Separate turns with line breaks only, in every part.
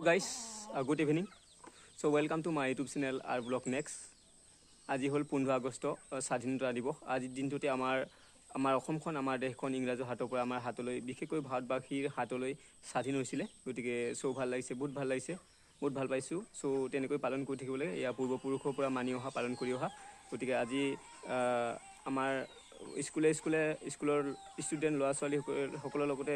guys, good evening. So welcome to my YouTube channel our blog next. আজি হল 15 আগষ্ট স্বাধীনতা দিৱস। আজিৰ দিনটোতে আমাৰ অসমখন আমাৰ দেশখন ইংৰাজৰ হাতৰ পৰা আমাৰ হাতলৈ বিশেষকৈ ভাৰতবাসীৰ হাতলৈ স্বাধীন হৈছিল। গতিকে সো ভাল লাগিছে, বহুত ভাল লাগিছে, বহুত ভাল পাইছো। সো তেনেকৈ পালন কৰি থাকিব লাগে, ইয়া পূৰ্বপুৰুষৰ পৰা মানি অহা পালন কৰি অহা। গতিকে আজি আমাৰ স্কুলৰ ষ্টুডেণ্ট ল'ৰা ছোৱালী সকলৰ লগতে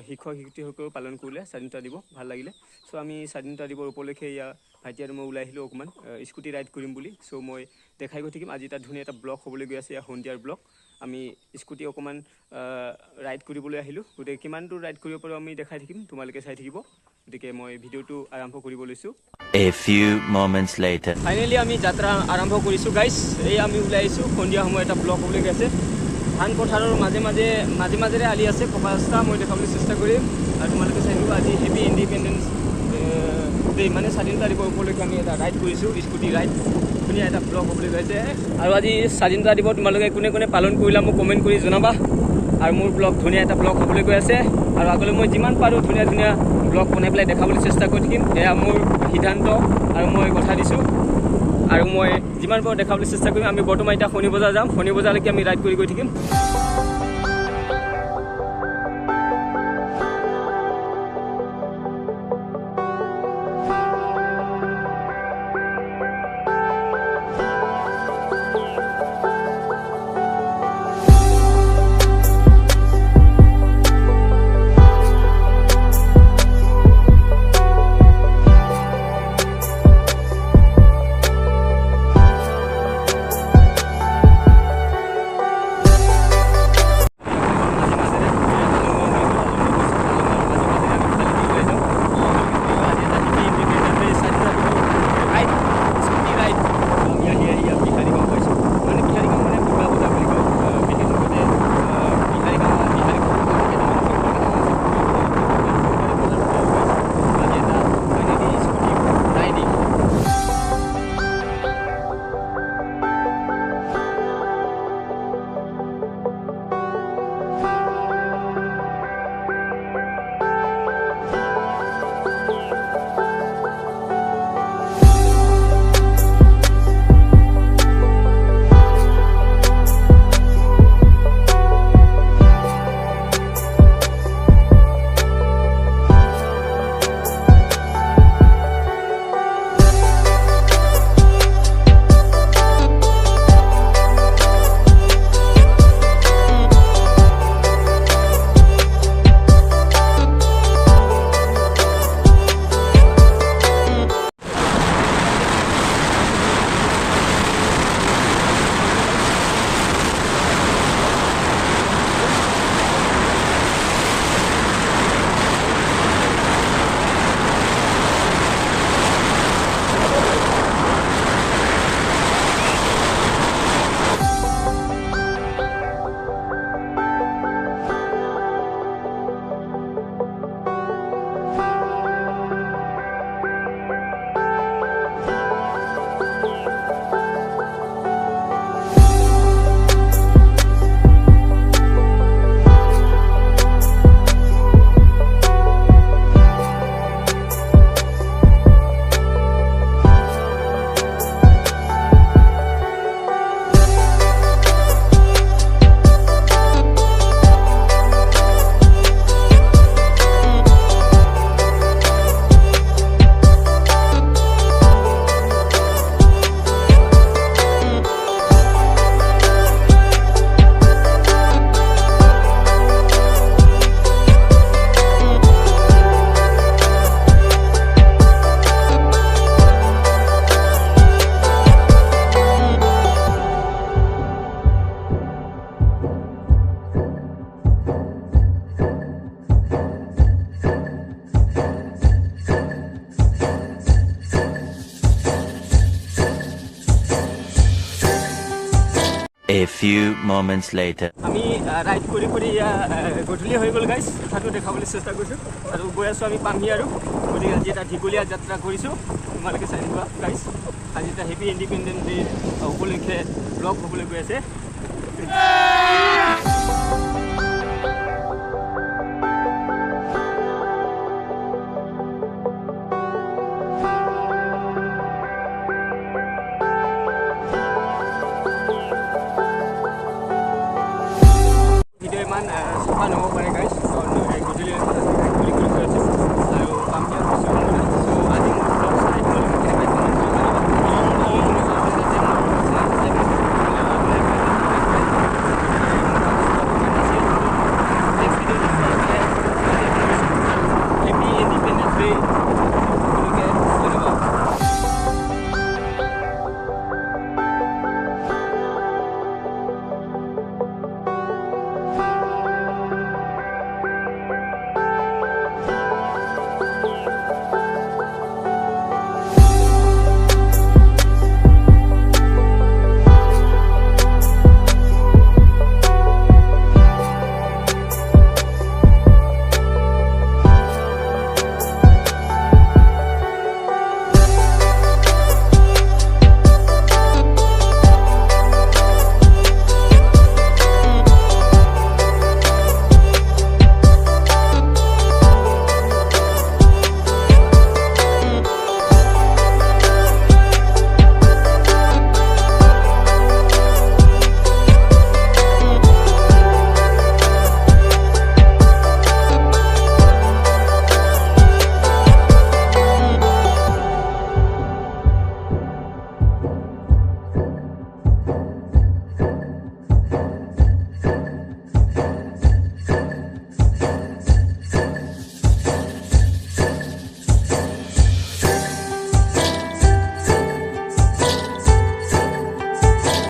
শিক্ষক শিক্ষয়িত্ৰীসকলেও পালন কৰিলে স্বাধীনতা দিৱস, ভাল লাগিলে। সো আমি স্বাধীনতা দিৱস উপলক্ষে ইয়া ভাইটি আৰু মই ওলাই আহিলোঁ অকণমান স্কুটি ৰাইড কৰিম বুলি। সো মই দেখাই গৈ থাকিম। আজি এটা ধুনীয়া এটা ব্লগ হ'বলৈ গৈ আছে, সন্ধিয়াৰ ব্লগ। আমি স্কুটি অকণমান ৰাইড কৰিবলৈ আহিলোঁ। গতিকে কিমান দূৰ ৰাইড কৰিব পাৰোঁ আমি দেখাই থাকিম, তোমালোকে চাই থাকিব। গতিকে মই ভিডিঅ'টো আৰম্ভ কৰিব লৈছোঁ।
A few moments later.
Finally আমি যাত্ৰা আৰম্ভ কৰিছোঁ গাইছ। এই আমি ওলাই আহিছোঁ, সন্ধিয়া সময় এটা ব্লগ হ'বলৈ গৈ আছে। ধান পথাৰৰ মাজেৰে আলি আছে, পকা ৰাস্তা মই দেখাবলৈ চেষ্টা কৰিম। আৰু তোমালোকে চাই থাকিব। আজি হেভি ইণ্ডিপেণ্ডেঞ্চ ডে, মানে স্বাধীনতা দিৱস উপলক্ষে আমি এটা ৰাইড কৰিছোঁ, স্কুটি ৰাইড। ধুনীয়া এটা ব্লগ হ'বলৈ গৈ আছে। আৰু আজি স্বাধীনতা দিৱস তোমালোকে কোনে কোনে পালন কৰিলা মোক কমেণ্ট কৰি জনাবা। আৰু মোৰ ব্লগ ধুনীয়া এটা ব্লগ হ'বলৈ গৈ আছে। আৰু আগলৈ মই যিমান পাৰোঁ ধুনীয়া ধুনীয়া ব্লগ বনাই পেলাই দেখাবলৈ চেষ্টা কৰি থাকিম। এয়া মোৰ সিদ্ধান্ত আৰু মই কথা দিছোঁ। আৰু মই যিমান পাৰোঁ দেখাবলৈ চেষ্টা কৰিম। আমি বৰ্তমান এতিয়া শনি বজাৰ যাম, শনি বজাৰলৈকে আমি ৰাইড কৰি গৈ থাকিম।
A few moments later.
আমি ৰাইড কৰি গধূলি হৈ গ'ল গাইছ, কথাটো দেখাবলৈ চেষ্টা কৰিছোঁ। আৰু গৈ আছোঁ আমি পামহি আৰু। গতিকে আজি এটা দীঘলীয়া যাত্ৰা কৰিছোঁ, তোমালোকে চাই থাকিবা গাইছ। আজি এটা হেভি ইণ্ডিপেণ্ডেঞ্চ ডে উপলক্ষে ব্লগ হ'বলৈ গৈ আছে। অহা নহ'ব পাৰে গাইজ, কাৰণ গধূলি বুলি কৰি থৈ আছোঁ আৰু কাম দিয়া হৈছে অলৰেডি। চ' আজি মোৰ ব্লগ চাই তোমালোকে কেনেকৈ কমেণ্ট কৰি হেপী ইণ্ডিপেণ্ডেন্স ডে সকলোকে ধন্যবাদ।